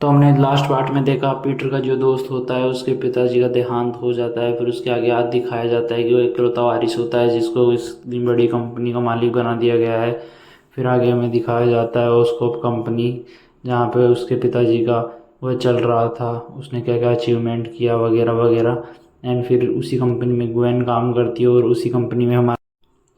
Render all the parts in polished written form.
तो हमने last part में देखा पीटर का जो दोस्त होता है उसके पिताजी का देहांत हो जाता है। फिर उसके आगे आज दिखाया जाता है कि वो इकलौता वारिस होता है जिसको इतनी बड़ी कंपनी का मालिक बना दिया गया है। फिर आगे हमें दिखाया जाता है ओस्कोप कंपनी, जहाँ पे उसके पिताजी का वह चल रहा था, उसने क्या क्या अचीवमेंट किया वगैरह वगैरह। एंड फिर उसी कंपनी में ग्वेन काम करती है और उसी कंपनी में हमारा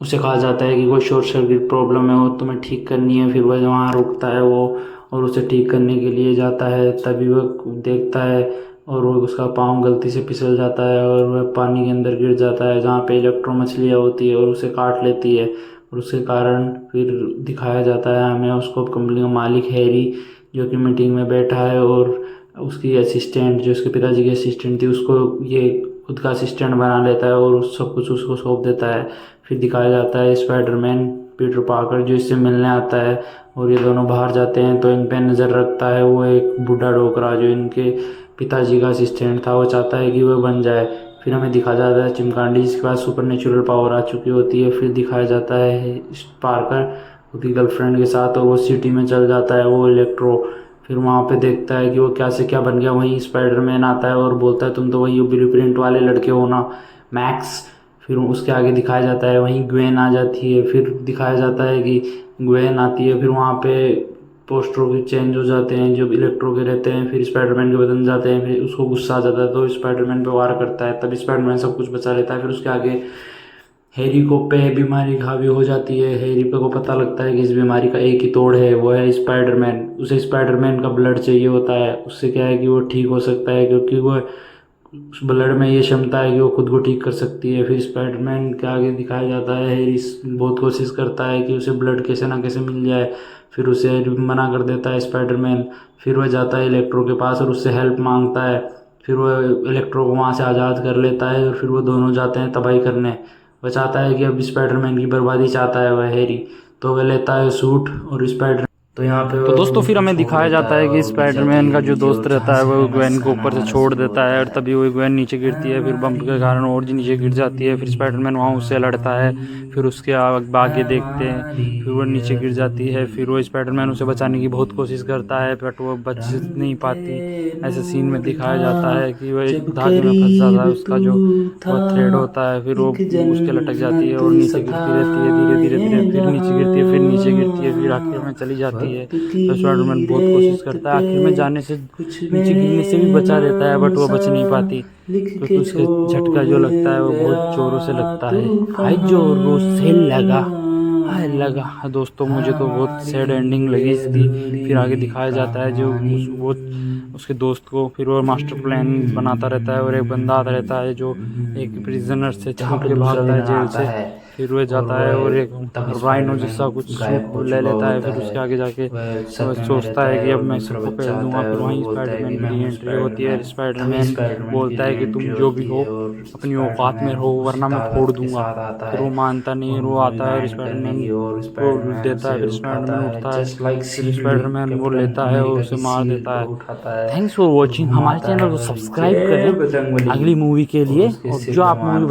उसे कहा जाता है कि कोई शॉर्ट सर्किट प्रॉब्लम है वो तुम्हें ठीक करनी है। फिर वह वहाँ रुकता है वो और उसे ठीक करने के लिए जाता है। तभी वह देखता है और वो उसका पाँव गलती से फिसल जाता है और वह पानी के अंदर गिर जाता है जहाँ पे इलेक्ट्रो मछलियाँ होती है और उसे काट लेती है। और उसके कारण फिर दिखाया जाता है हमें उसको कंपनी का मालिक हैरी, जो कि मीटिंग में बैठा है और उसकी असिस्टेंट जो उसके पिताजी की असिस्टेंट थी उसको ये खुद का असिस्टेंट बना लेता है और सब कुछ उसको सौंप देता है। फिर दिखाया जाता है स्पाइडरमैन पीटर पार्कर जो इससे मिलने आता है और ये दोनों बाहर जाते हैं तो इन पे नज़र रखता है वो एक बूढ़ा डोकरा जो इनके पिताजी का असिस्टेंट था, वो चाहता है कि वह बन जाए। फिर हमें दिखाया जाता है चिमकांडी जिसके पास सुपर नेचुरल पावर आ चुकी होती है। फिर दिखाया जाता है पार्कर उसकी गर्लफ्रेंड के साथ और वो सिटी में चल जाता है वो इलेक्ट्रो। फिर वहाँ पे देखता है कि वो क्या से क्या बन गया। वहीं स्पाइडरमैन आता है और बोलता है तुम तो वही ब्लूप्रिंट वाले लड़के हो ना, मैक्स। फिर उसके आगे दिखाया जाता है वहीं ग्वेन आ जाती है। फिर दिखाया जाता है कि ग्वेन आती है, फिर वहाँ पे पोस्टरों के चेंज हो जाते हैं जो इलेक्ट्रो के रहते हैं, फिर स्पाइडरमैन के बदल जाते हैं। फिर उसको गुस्सा आ जाता है तो स्पाइडरमैन पे वार करता है, तब स्पाइडरमैन सब कुछ बचा लेता है। फिर उसके आगे हैरी को पे बीमारी हावी हो जाती है। हैरी पे को पता लगता है कि इस बीमारी का एक ही तोड़ है, वो है स्पाइडरमैन। उसे स्पाइडरमैन का ब्लड चाहिए होता है, उससे क्या है कि वो ठीक हो सकता है क्योंकि वो उस ब्लड में ये क्षमता है कि वो खुद को ठीक कर सकती है। फिर स्पाइडरमैन के आगे दिखाया जाता है हैरी बहुत कोशिश करता है कि उसे ब्लड कैसे ना कैसे मिल जाए, फिर उसे मना कर देता है स्पाइडरमैन। फिर वह जाता है इलेक्ट्रो के पास और उससे हेल्प मांगता है। फिर वह इलेक्ट्रो को वहाँ से आज़ाद कर लेता है और फिर वो दोनों जाते हैं तबाही करने। वह चाहता है कि अब स्पाइडरमैन की बर्बादी चाहता है वह हैरी, तो वह लेता है सूट और स्पाइडर तो यहाँ पे तो वो दोस्तों फिर उनको हमें छोड़ दिखाया देता जाता है है कि और गिर जाती स्पाइडरमैन है का जो नीचे दोस्त और जहाँ रहता है से वो हमें ग्वेन को ऊपर से हमारा छोड़ शुरू देता है और होता है। तभी वो ग्वेन नीचे गिरती है। फिर बम्प के कारण और जी नीचे गिर जाती है। फिर स्पाइडरमैन वहाँ उससे लड़ता है। फिर उसके आगे देखते हैं, फिर वो नीचे गिर जाती है। फिर वो स्पाइडरमैन उसे बचाने की बहुत कोशिश करता है बट वो बच नहीं पाती। ऐसे सीन में दिखाया जाता है कि वो एक जब धागे में फंस जाता है, करीब उसका तू जो था वह थ्रेड होता है फिर वो एक उसके लटक जाती है जन्नत और नीचे सा था गिरती रहती है धीरे धीरे धीरे, ये फिर नीचे गिरती है, फिर नीचे गिरती है, फिर जहां आखिर में चली जाती है। वक्त की तो स्पाइडरमैन बहुत कोशिश रेत करता है, पे आखिर में जाने से कुछ नीचे मेरे गिरने से भी बचा लेता है बट वो नाम सा बच नहीं पाती लिख क्योंकि के उसके झटका जो छोड़ लगता है वो गया बहुत जोरों से लगता है। हाय जोरों से लगा, हाय लगा। तूफान। हाँ दोस्तों, मुझे तो बहुत हमारी सैड एंडिंग लगी ये इसकी। फिर आगे अधूरी दिखाया जाता है जो कहानी। वो उसके दोस्त को फिर वो मास्टर प्लान बनाता रहता है और एक बंदा आता रहता है जो एक प्रिजनर से जहाँ छूट पे के दूसरा भागता है विलन जेल आता से। है फिर वह और जाता है और वह एक तब राइनो जैसा स्पाइडरमैन कुछ सूट गायब हो ले चुका लेता है। होता फिर है। उसके आगे जाके वह वो सपने में सोचता रहता है है कि अब और मैं मित्र सबको बच्चा पहल आता दूंगा। है फिर और वो वहीं बोलता है कि स्पाइडरमैन की मैं री हूँ एंट्री होती है। स्पाइडरमैन। तभी स्पाइडरमैन स्पाइडरमैन की बोलता है री कि एंट्री तुम जो भी होती हो है और अपनी औकात में स्पाइडरमैन रहो उसी वरना मैं फोड़ ताकत के दूंगा। साथ आता फिर है वो मानता नहीं है, वो आता है और मूवमेंट करने स्पाइडरमैन की और को स्पाइडरमैन देता है। उसे फिर उठाता स्पाइडरमैन है उठता है, जस्ट लाइक फिर सील्ड। स्पाइडरमैन वो कैप्टन लेता है और अमेरिका उसे की मार सील्ड देता को है। उठाता है थैंक्स फॉर और वॉचिंग। हमारे घुमाता चैनल है को भाई सब्सक्राइब जय करें बजरंगबली अगली मूवी के और लिए। उसके और सिर जो पे आप मार मूवी